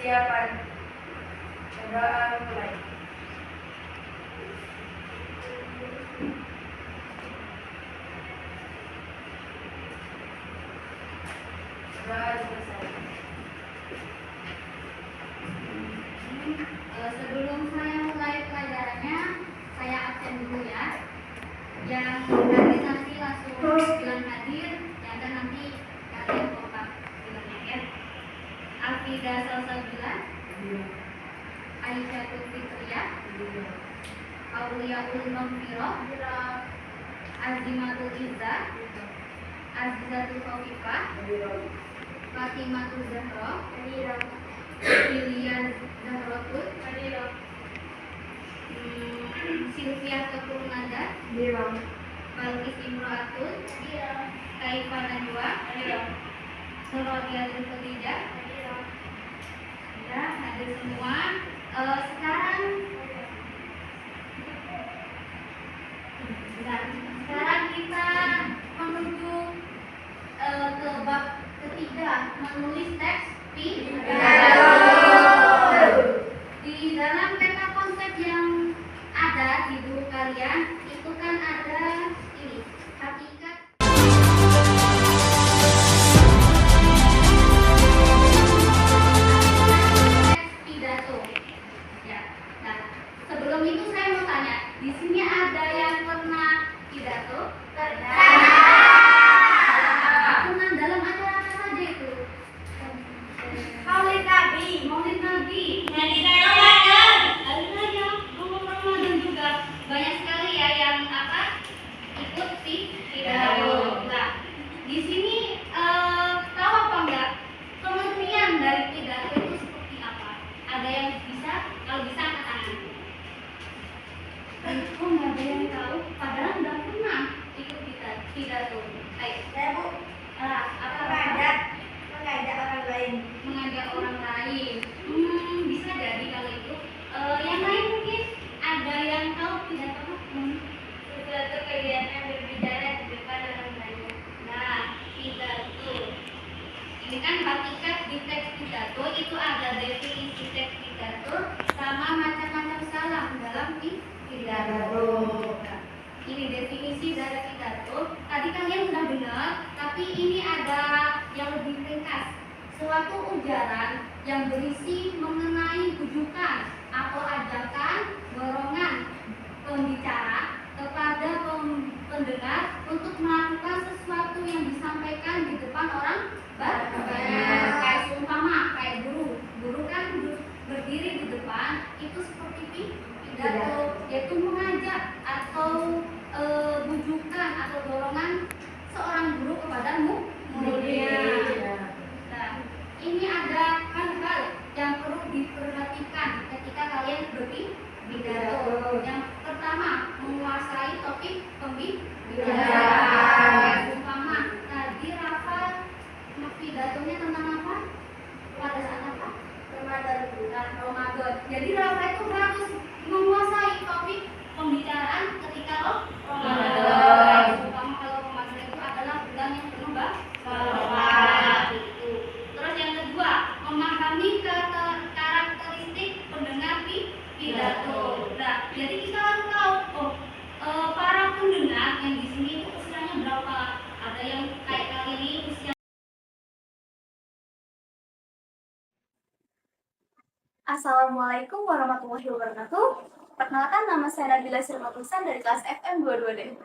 Persiapan. Coba mulai. Coba selesai. Sebelum saya mulai pelajarannya, saya absen dulu ya. Yang hadir nanti langsung bilang hadir, yang ada nanti kalian kompak bilangnya ya. Alfida Salsabila, Aisyah Fitriya, Aulia Ulmamfiro, Azimatul Izzah, Azizatul Khafifah, Fatimatul Zahra, Lilian Zahratul, Sylvia Keturunanda, Balkis Imroatul, Kaifa Najwa, Sorodiatul Khadijah. Ya, hadir semua. Sekarang kita menuju ke bab ketiga, menulis teks pidato. Di dalam peta konsep yang ada di buku kalian itu kan ada ini hakikat teks pidato. Ya, nah sebelum itu saya mau tanya, di sini ada yang pernah pidato? Pernah dalam acara apa saja itu? Maulid Nabi, nyanyi Ramadan, Ramadan juga banyak sekali ya yang ikut pidato. Nah, di sini tahu apa enggak pengertian dari pidato itu seperti apa? Ada yang bisa? Kalau bisa angkat tangan. Oh, nggak ada yang tahu, padahal nggak pernah ikut pidato. Ayo, Saya Bu, mengajak orang lain. mengajak orang lain. Bisa jadi kalau itu. Yang lain mungkin ada yang tahu pidato apa? Suatu kegiatan berbicara di depan orang banyak. Nah, pidato. Ini kan hakikat di teks pidato itu ada definisi teks pidato sama macam-macam salam dalam pidato. Nah, ini definisi dari pidato. Tadi kalian sudah dengar, tapi ini ada yang lebih ringkas. Suatu ujaran yang berisi mengenai bujukan atau ajakan, dorongan pembicara kepada pendengar untuk melakukan sesuatu yang disampaikan di depan orang banyak. Kayak seumpama kayak guru kan berdiri di depan itu seperti pidato, yaitu mengajak atau bujukan atau dorongan seorang guru kepada muridnya. Nah, ini ada hal-hal yang perlu diperhatikan ketika kalian berpidato. Yang pertama, menguasai topik pembicaraan. Umpama tadi Rafa pidatonya tentang apa? Pada saat apa? Ramadan. Jadi Rafa itu harus menguasai topik pembicaraan ketika Ramadan. Umpama kalau Ramadan itu adalah bulan yang penuh berkah. Terus yang kedua, memahami karakteristik pendengar pidato. Nah, jadi kita harus tahu para pendengar yang di sini itu usianya berapa. Ada yang kayak kali ini usia. Assalamualaikum warahmatullahi wabarakatuh. Perkenalkan, nama saya Nabila Sirmatusan dari kelas FM 22D.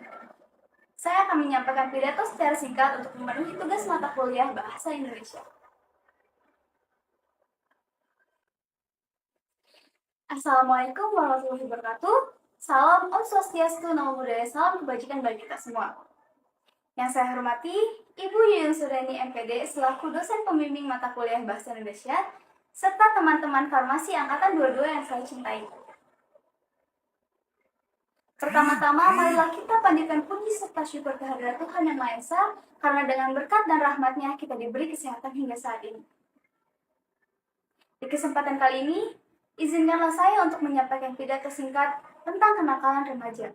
Saya akan menyampaikan pidato secara singkat untuk memenuhi tugas mata kuliah Bahasa Indonesia. Assalamualaikum warahmatullahi wabarakatuh. Salam Om Swastiastu, Namo Buddhaya, salam kebajikan bagi kita semua. Yang saya hormati, Ibu Yuyun Suryani MPD selaku dosen pembimbing mata kuliah Bahasa Indonesia, serta teman-teman farmasi angkatan 22 yang saya cintai. Pertama-tama, marilah kita panjatkan puji serta syukur kehadirat Tuhan Yang Maha Esa, karena dengan berkat dan rahmat-Nya kita diberi kesehatan hingga saat ini. Di kesempatan kali ini, izinkanlah saya untuk menyampaikan pidato singkat tentang kenakalan remaja.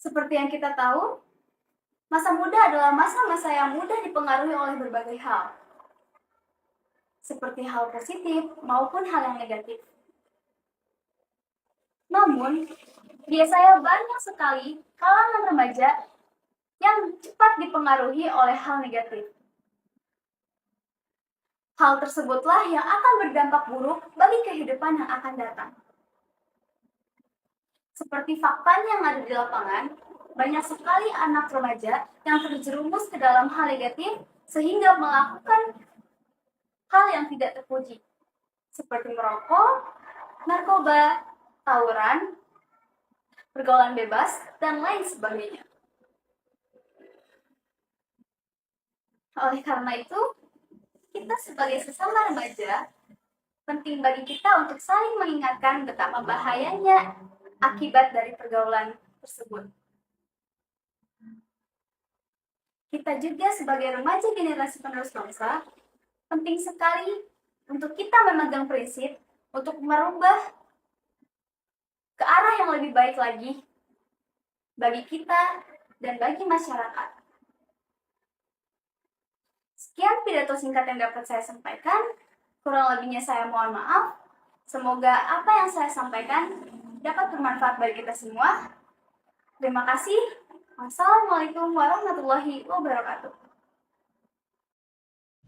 Seperti yang kita tahu, masa muda adalah masa-masa yang mudah dipengaruhi oleh berbagai hal. seperti hal positif maupun hal yang negatif. Namun, biasanya banyak sekali kalangan remaja yang cepat dipengaruhi oleh hal negatif. Hal tersebutlah yang akan berdampak buruk bagi kehidupan yang akan datang. Seperti fakta yang ada di lapangan, banyak sekali anak remaja yang terjerumus ke dalam hal negatif sehingga melakukan hal yang tidak terpuji, seperti merokok, narkoba, tawuran, pergaulan bebas, dan lain sebagainya. Oleh karena itu, kita sebagai sesama remaja, penting bagi kita untuk saling mengingatkan betapa bahayanya akibat dari pergaulan tersebut. Kita juga sebagai remaja generasi penerus bangsa, penting sekali untuk kita memegang prinsip untuk merubah ke arah yang lebih baik lagi bagi kita dan bagi masyarakat. Sekian pidato singkat yang dapat saya sampaikan. Kurang lebihnya saya mohon maaf. Semoga apa yang saya sampaikan dapat bermanfaat bagi kita semua. Terima kasih. Wassalamualaikum warahmatullahi wabarakatuh.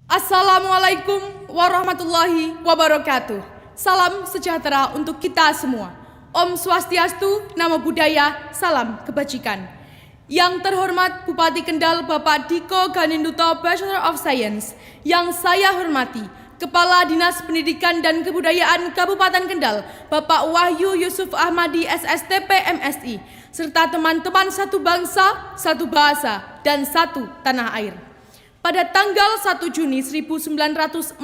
Assalamualaikum warahmatullahi wabarakatuh. Salam sejahtera untuk kita semua. Om Swastiastu, Namo Buddhaya, salam kebajikan. Yang terhormat Bupati Kendal Bapak Diko Ganinduto Bachelor of Science, yang saya hormati Kepala Dinas Pendidikan dan Kebudayaan Kabupaten Kendal Bapak Wahyu Yusuf Ahmadi SSTP MSI, serta teman-teman satu bangsa, satu bahasa, dan satu tanah air. Pada tanggal 1 Juni 1945,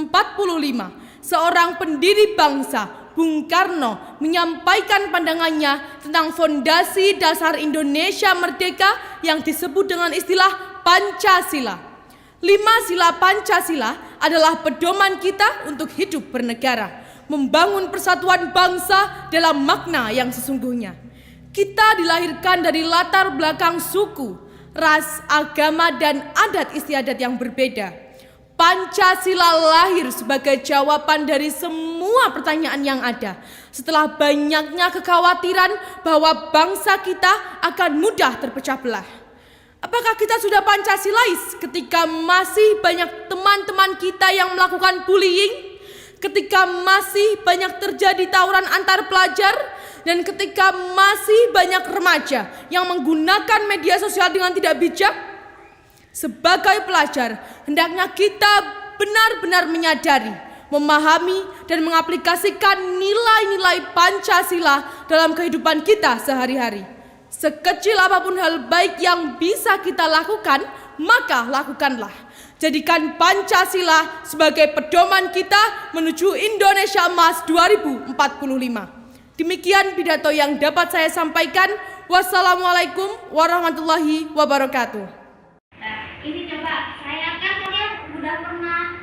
seorang pendiri bangsa, Bung Karno, menyampaikan pandangannya tentang fondasi dasar Indonesia merdeka yang disebut dengan istilah Pancasila. 5 sila Pancasila adalah pedoman kita untuk hidup bernegara, membangun persatuan bangsa dalam makna yang sesungguhnya. Kita dilahirkan dari latar belakang suku, ras, agama, dan adat istiadat yang berbeda. Pancasila lahir sebagai jawaban dari semua pertanyaan yang ada. Setelah banyaknya kekhawatiran bahwa bangsa kita akan mudah terpecah belah. Apakah kita sudah Pancasilais ketika masih banyak teman-teman kita yang melakukan bullying? Ketika masih banyak terjadi tawuran antar pelajar? Dan ketika masih banyak remaja yang menggunakan media sosial dengan tidak bijak? Sebagai pelajar, hendaknya kita benar-benar menyadari, memahami, dan mengaplikasikan nilai-nilai Pancasila dalam kehidupan kita sehari-hari. Sekecil apapun hal baik yang bisa kita lakukan, maka lakukanlah. Jadikan Pancasila sebagai pedoman kita menuju Indonesia Emas 2045. Demikian pidato yang dapat saya sampaikan. Wassalamualaikum warahmatullahi wabarakatuh. Nah, ini coba saya kan kalian udah pernah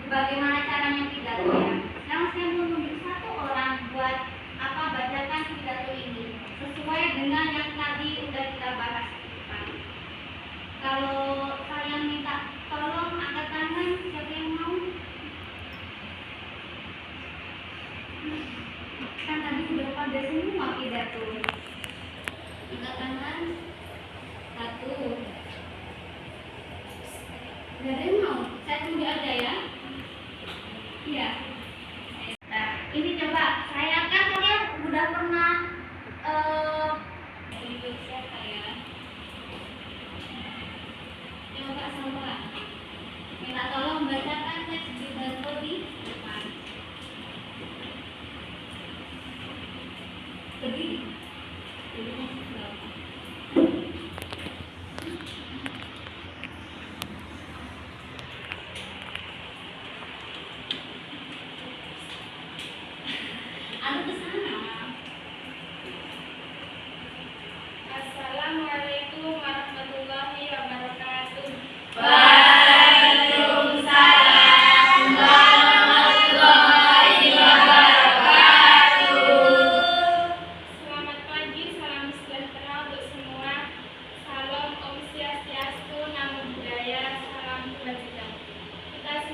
bagaimana caranya pidato ya. Sekarang saya mau nunjuk satu orang buat bacakan pidato ini sesuai dengan yang tadi udah kita bahas di depan. Kalau kalian minta tolong angkat tangan, siapa yang mau? Kan tadi sudah pada semua pidato. Angkat tangan. 1. Gak ada yang mau? Saya tunggu aja ya. Iya. Nah, ini coba saya kan kalian udah pernah hidup siapa ya? Coba sama. Minta tolong bacakan teks pidato di depan. Berdiri. Assalamualaikum warahmatullahi wabarakatuh. Waalaikumsalam warahmatullahi wabarakatuh. Selamat pagi, salam sejahtera untuk semua. Salam Om Swastiastu, Namo Buddhaya, salam kebajikan. Kita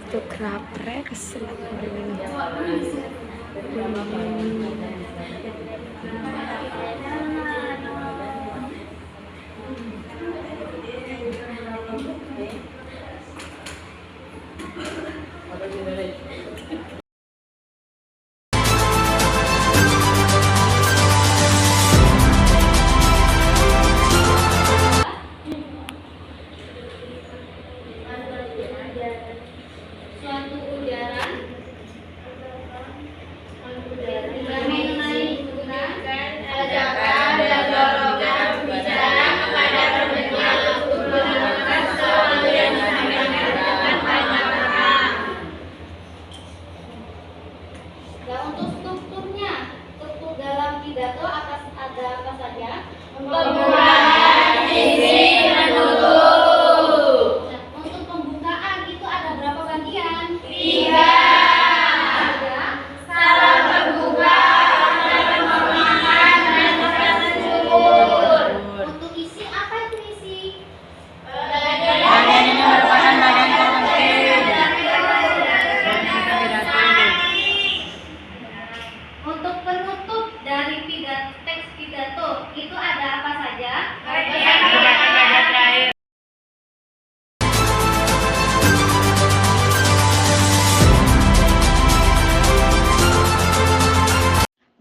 Itu krapres. Suatu ujaran mengenai ajakan dan dorongan bicara kepada pendengar untuk melakukan sesuatu yang disampaikan dengan banyak orang. Nah, untuk strukturnya, struktur dalam pidato ada apa saja? Pembukaan, isi, penutup. Nah, untuk pembukaan itu ada berapa bagian? 3. Ada salam pembuka, salam penghormatan, dan ucapan syukur. Untuk isi apa itu isi? Bagian ini merupakan bagian terpenting. Untuk penutup dari teks pidato itu ada apa saja? Bagian terakhir.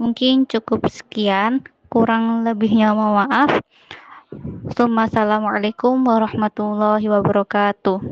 Mungkin cukup sekian, kurang lebihnya mohon maaf. Assalamualaikum warahmatullahi wabarakatuh.